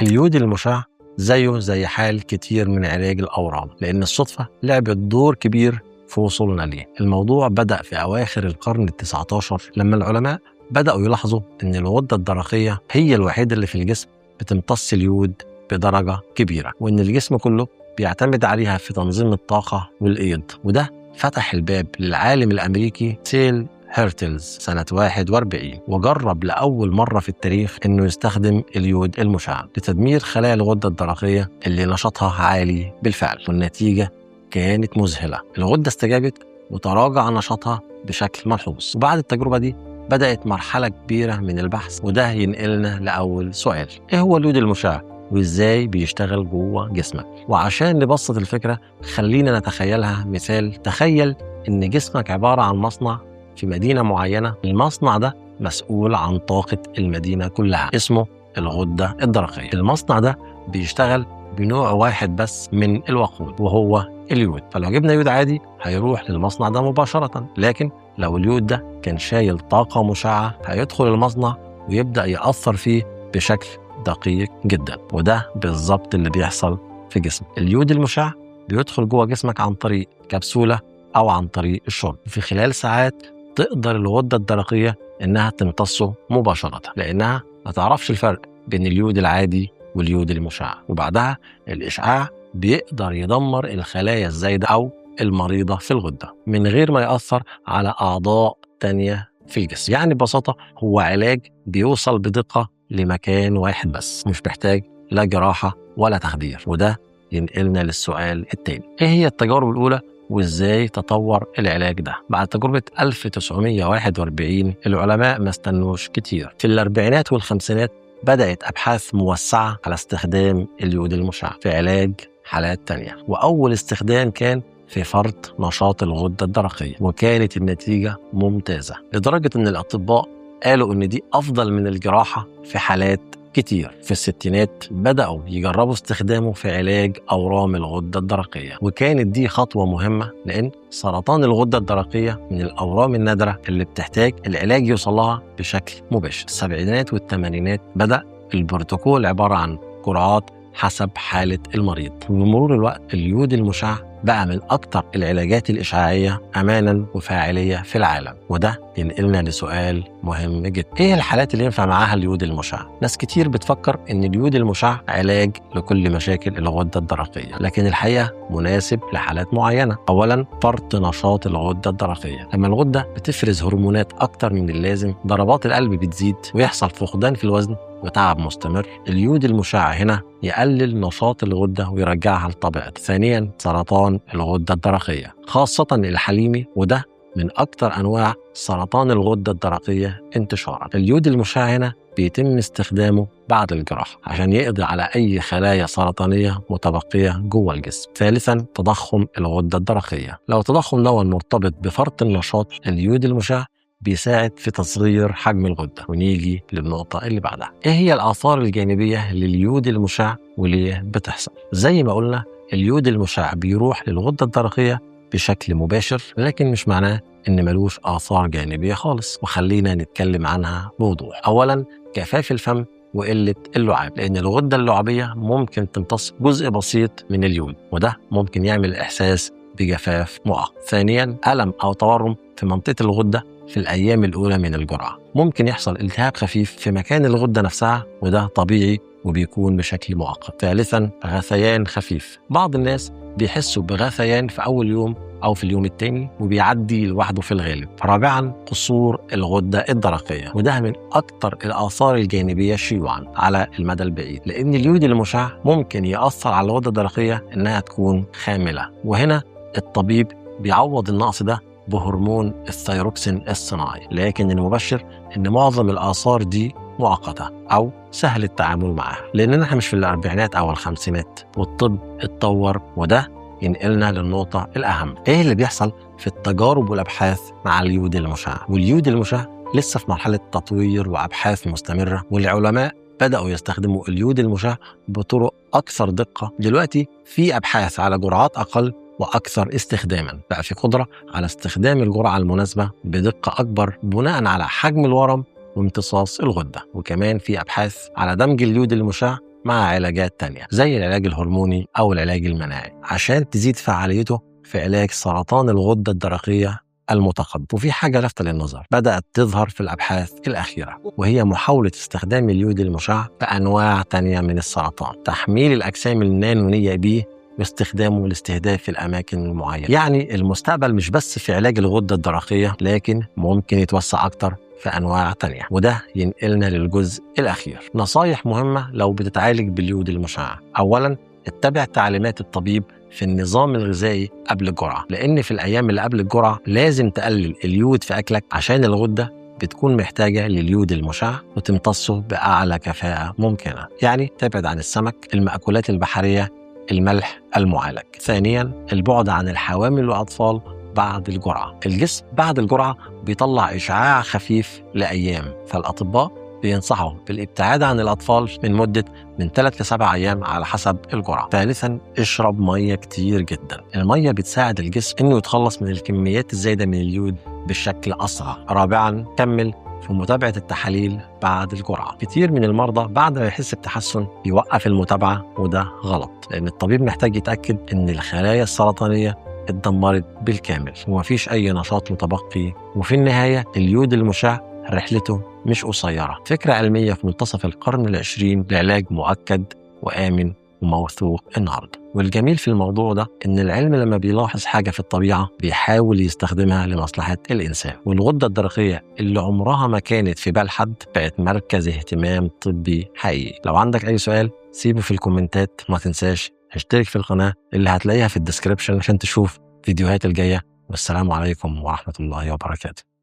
اليود المشع زيه زي حال كتير من علاج الأورام، لأن الصدفة لعبت دور كبير في وصولنا ليه. الموضوع بدأ في أواخر القرن ال19 لما العلماء بدأوا يلاحظوا أن الغدة الدرقية هي الوحيدة اللي في الجسم بتمتص اليود بدرجة كبيرة، وأن الجسم كله بيعتمد عليها في تنظيم الطاقة والإيض. وده فتح الباب للعالم الأمريكي سيل هيرتلز سنة 41، وجرب لأول مرة في التاريخ إنه يستخدم اليود المشع لتدمير خلايا الغدة الدرقية اللي نشاطها عالي بالفعل، والنتيجة كانت مذهلة. الغدة استجابت وتراجع نشاطها بشكل ملحوظ. وبعد التجربة دي بدأت مرحلة كبيرة من البحث، وده ينقلنا لأول سؤال: إيه هو اليود المشع وإزاي بيشتغل جوه جسمك؟ وعشان نبسط الفكرة خلينا نتخيلها مثال. تخيل إن جسمك عبارة عن مصنع في مدينة معينة. المصنع ده مسؤول عن طاقة المدينة كلها، اسمه الغدة الدرقية. المصنع ده بيشتغل بنوع واحد بس من الوقود وهو اليود. فلو جبنا يود عادي هيروح للمصنع ده مباشرة، لكن لو اليود ده كان شايل طاقة مشعة هيدخل المصنع ويبدأ يأثر فيه بشكل دقيق جدا. وده بالظبط اللي بيحصل في جسمك. اليود المشع بيدخل جوه جسمك عن طريق كبسولة أو عن طريق الشرب. في خلال ساعات تقدر الغدة الدرقية إنها تمتصه مباشرة، لأنها ما تعرفش الفرق بين اليود العادي واليود المشع. وبعدها الإشعاع بيقدر يدمر الخلايا الزايدة أو المريضة في الغدة من غير ما يأثر على أعضاء تانية في الجسم. يعني ببساطة هو علاج بيوصل بدقة لمكان واحد بس، مش محتاج لا جراحة ولا تخدير. وده ينقلنا للسؤال التاني: إيه هي التجارب الأولى وإزاي تطور العلاج ده؟ بعد تجربة 1941 العلماء ما استنوش كتير. في الأربعينات والخمسينات بدأت أبحاث موسعة على استخدام اليود المشع في علاج حالات تانية، وأول استخدام كان في فرط نشاط الغدة الدرقية، وكانت النتيجة ممتازة لدرجة أن الأطباء قالوا أن دي أفضل من الجراحة في حالات كتير. في الستينات بدأوا يجربوا استخدامه في علاج أورام الغدة الدرقية، وكانت دي خطوة مهمة لأن سرطان الغدة الدرقية من الأورام النادرة اللي بتحتاج العلاج يوصلها بشكل مباشر. السبعينات والثمانينات بدأ البروتوكول عبارة عن جرعات حسب حالة المريض. وبمرور الوقت اليود المشع بقى من أكتر العلاجات الإشعاعية أماناً وفاعلية في العالم. وده ينقلنا لسؤال مهم جدا: إيه الحالات اللي ينفع معاها اليود المشع؟ ناس كتير بتفكر إن اليود المشع علاج لكل مشاكل الغدة الدرقية، لكن الحقيقة مناسب لحالات معينة. أولاً فرط نشاط الغدة الدرقية. لما الغدة بتفرز هرمونات أكتر من اللازم ضربات القلب بتزيد ويحصل فقدان في الوزن وتعب مستمر. اليود المشع هنا يقلل نشاط الغدة ويرجعها لطبيعتها. ثانياً سرطان الغدة الدرقية خاصة الحليمي، وده من أكثر أنواع سرطان الغدة الدرقية انتشاراً. اليود المشع هنا بيتم استخدامه بعد الجراحة عشان يقضي على أي خلايا سرطانية متبقية جوه الجسم. ثالثاً تضخم الغدة الدرقية. لو التضخم ده مرتبط بفرط النشاط اليود المشع بيساعد في تصغير حجم الغدة. ونيجي للنقطة اللي بعدها: ايه هي الآثار الجانبية لليود المشع وليه بتحصل؟ زي ما قلنا اليود المشع بيروح للغدة الدرقية بشكل مباشر، لكن مش معناه ان ملوش آثار جانبية خالص، وخلينا نتكلم عنها بوضوح. اولا جفاف الفم وقلة اللعاب، لأن الغدة اللعابية ممكن تمتص جزء بسيط من اليود، وده ممكن يعمل إحساس بجفاف مؤقت. ثانياً ألم أو تورم في منطقة الغدة في الأيام الأولى من الجرعة. ممكن يحصل التهاب خفيف في مكان الغدة نفسها، وده طبيعي وبيكون بشكل مؤقت. ثالثاً غثيان خفيف. بعض الناس بيحسوا بغثيان في أول يوم أو في اليوم الثاني وبيعدي لوحده في الغالب. رابعاً قصور الغدة الدرقية، وده من أكثر الآثار الجانبية شيوعاً على المدى البعيد، لأن اليود المشع ممكن يأثر على الغدة الدرقية إنها تكون خاملة. وهنا الطبيب بيعوض النقص ده بهرمون الثيروكسين الصناعي، لكن المبشر إن معظم الآثار دي مؤقتة أو سهل التعامل معها، لأننا احنا مش في الأربعينات أو الخمسينات والطب اتطور. وده ينقلنا للنقطة الأهم: إيه اللي بيحصل في التجارب والأبحاث مع اليود المشع؟ واليود المشع لسه في مرحلة تطوير وأبحاث مستمرة، والعلماء بدأوا يستخدموا اليود المشع بطرق أكثر دقة. دلوقتي في أبحاث على جرعات أقل وأكثر استخداماً، بقى في قدرة على استخدام الجرعة المناسبة بدقة أكبر بناء على حجم الورم وامتصاص الغدة. وكمان في أبحاث على دمج اليود المشع مع علاجات تانية زي العلاج الهرموني أو العلاج المناعي عشان تزيد فعاليته في علاج سرطان الغدة الدرقية المتقدم. وفي حاجة لفتة للنظر بدأت تظهر في الأبحاث الأخيرة، وهي محاولة استخدام اليود المشع في أنواع تانية من السرطان، تحميل الأجسام النانونية به واستخدامه لاستهداف الأماكن المعينة. يعني المستقبل مش بس في علاج الغدة الدرقية، لكن ممكن يتوسع أكتر في أنواع تانية. وده ينقلنا للجزء الأخير، نصايح مهمة لو بتتعالج باليود المشع. أولاً، اتبع تعليمات الطبيب في النظام الغذائي قبل الجرعة، لأن في الأيام اللي قبل الجرعة لازم تقلل اليود في أكلك عشان الغدة بتكون محتاجة لليود المشع وتمتصه بأعلى كفاءة ممكنة. يعني تبعد عن السمك، المأكولات البحرية، الملح المعالج. ثانياً، البعد عن الحوامل والأطفال بعد الجرعة. الجسم بعد الجرعة بيطلع إشعاع خفيف لأيام، فالأطباء بينصحوا بالابتعاد عن الأطفال من مدة من 3 ل 7 أيام على حسب الجرعة. ثالثاً، اشرب مية كتير جدا. المية بتساعد الجسم إنه يتخلص من الكميات الزايدة من اليود بشكل أسرع. رابعاً، كمل في متابعة التحاليل بعد الجرعة. كتير من المرضى بعد ما يحس بتحسن يوقف المتابعة، وده غلط، لأن الطبيب محتاج يتأكد إن الخلايا السرطانية اتدمرت بالكامل ومفيش أي نشاط متبقي. وفي النهاية، اليود المشع رحلته مش قصيرة، فكرة علمية في منتصف القرن العشرين لعلاج مؤكد وآمن وموثوق النهاردة. والجميل في الموضوع ده إن العلم لما بيلاحظ حاجة في الطبيعة بيحاول يستخدمها لمصلحة الإنسان. والغدة الدرقية اللي عمرها ما كانت في بال حد بقت مركز اهتمام طبي حقيقي. لو عندك أي سؤال سيبه في الكومنتات، ما تنساش اشترك في القناة اللي هتلاقيها في الديسكريبشن عشان تشوف فيديوهات الجاية. والسلام عليكم ورحمة الله وبركاته.